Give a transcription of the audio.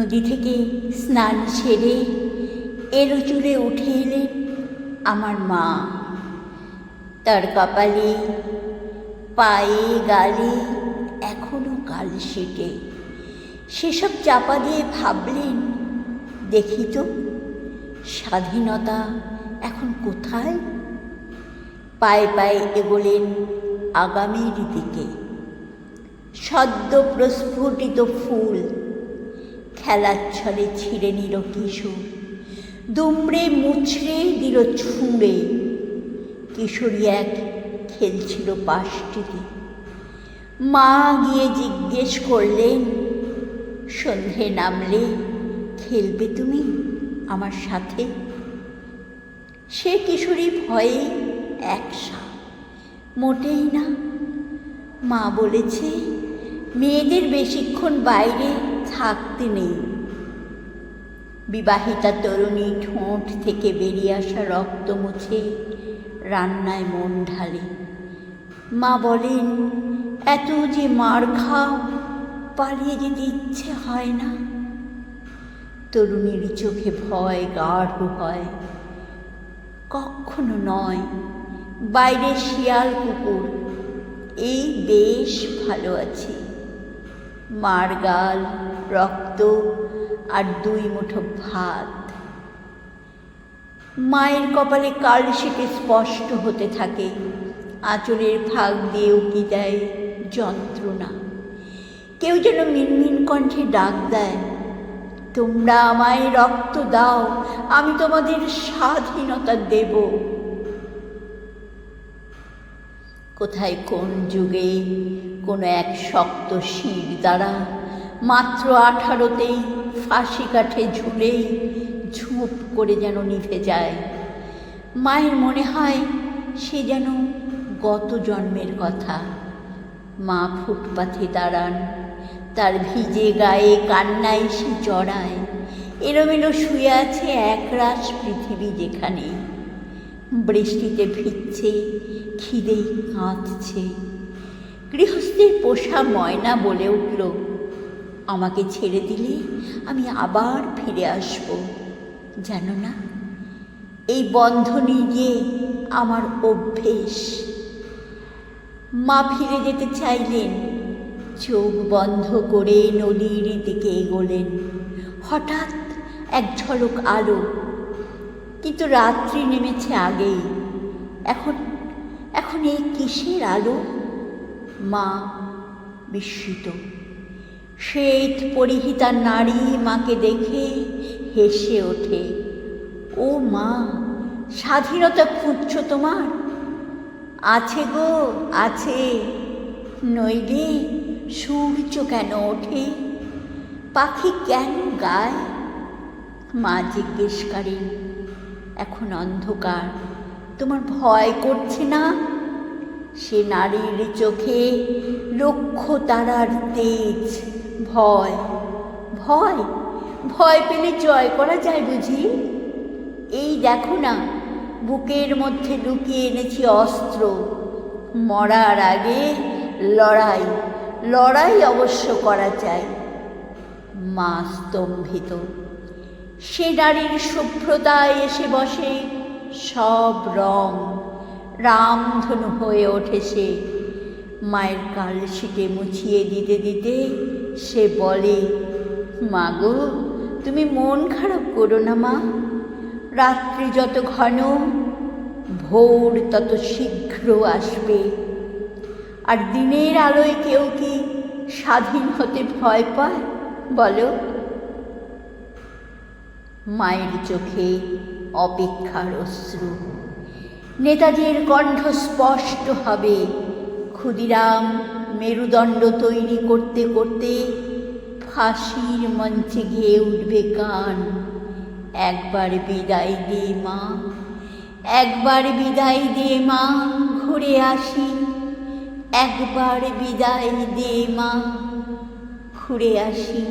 নদী থেকে স্নান সেরে এলো চুলে উঠে এলেন আমার মা। তার কপালে, পায়ে, গালে এখনো কালশিটে। সেসব চাপা দিয়ে ভাবলেন, দেখি তো স্বাধীনতা এখন কোথায়। পায়ে পায়ে এগোলেন আগামীর দিকে। সদ্য প্রস্ফুটিত ফুল খেলার ছলে ছিঁড়ে নিল কিশোর, দুমড়ে মুচড়ে দিল ছুঁড়ে। কিশোরী এক খেলছিল পাশটিতে। মা গিয়ে জিজ্ঞেস করলেন, সন্ধে নামলে খেলবে তুমি আমার সাথে? সে কিশোরী ভয়ে একসা, মোটেই না। মা বলেছে মেয়েদের বেশিক্ষণ বাইরে থাকতে নেই। বিবাহিতা তরুণী ঠোঁট থেকে বেরিয়ে আসা রক্ত মুছে রান্নায় মন ঢালে। মা বলেন, এত যে মার খাও, পালিয়ে যেতে ইচ্ছে হয় না। তরুণীর চোখে ভয় গাঢ় হয়। কখনো নয়, বাইরে শিয়াল কুকুর, এই বেশ ভালো আছি। মার গাল, রক্ত আর 2 মুঠো ভাত। মায়ের কপালে কালশিটে স্পষ্ট হতে থাকে। আঁচলের ফাঁক দিয়ে উকি দেয় যন্ত্রণা। কেউ যেন মিনমিন কণ্ঠে ডাক দেয়, তোমরা আমায় রক্ত দাও, আমি তোমাদের স্বাধীনতা দেব। কোথায় কোন যুগে কোনো এক শক্ত শির দ্বারা মাত্র 18তেই ফাঁসি কাঠে ঝুলেই ঝুপ করে যেন নিভে যায়। মায়ের মনে হয় সে যেন গত জন্মের কথা। মা ফুটপাথে দাঁড়ান, তার ভিজে গায়ে কান্নায় সে জড়ায়। এলোমেলো শুয়ে আছে একরাশ পৃথিবী, যেখানে বৃষ্টিতে ভিজছে, খিদেই কাঁদছে। গৃহস্থের পোষা ময়না বলে উঠল, আমাকে ছেড়ে দিলে আমি আবার ফিরে আসব, জানো না? এই বন্ধনই যে আমার অভ্যেস। মা ফিরে যেতে চাইলেন, চোখ বন্ধ করে নদীর দিকে এগোলেন। হঠাৎ এক ঝলক আলো, কিন্তু রাত্রি নেমেছে আগেই। এখন এই কিসের আলো? মা বিস্মিত। শ্বেত পরিহিতা নারী মাকে দেখে হেসে ওঠে। ও মা, স্বাধীনতা খুঁজছো তোমার? আছে গো, আছে। নইলে সূর্য কেন ওঠে, পাখি কেন গায়? মা জিজ্ঞেস করেন, এখন অন্ধকার, তোমার ভয় করছে না? সে নারীর চোখে লক্ষ তারার তেজ। ভয়, ভয়, ভয় পেলে জয় করা যায় বুঝি? এই দেখো না, বুকের মধ্যে লুকিয়ে এনেছি অস্ত্র। মরার আগে লড়াই, লড়াই অবশ্য করা চাই। মা স্তম্ভিত। সে নারীর শুভ্রতায় এসে বসে সব রং, রামধনু হয়ে ওঠে সে। মায়ের কালশিটে মুছিয়ে দিতে দিতে সে বলে, মা গো, তুমি মন খারাপ করো না মা। রাত্রি যত ঘন, ভোর তত শীঘ্র আসবে। আর দিনের আলোয় কেউ কি স্বাধীন হতে ভয় পায় বলো? মায়ের চোখে অপেক্ষার অশ্রু। নেতাজির কণ্ঠ স্পষ্ট হবে। ক্ষুদিরাম মেরুদণ্ড তৈরি করতে করতে ফাঁসির মঞ্চে গেয়ে উঠবে গান। একবার বিদায় দে মা, একবার বিদায় দে মা, ঘুরে আসি। একবার বিদায় দে মা, ঘুরে আসি।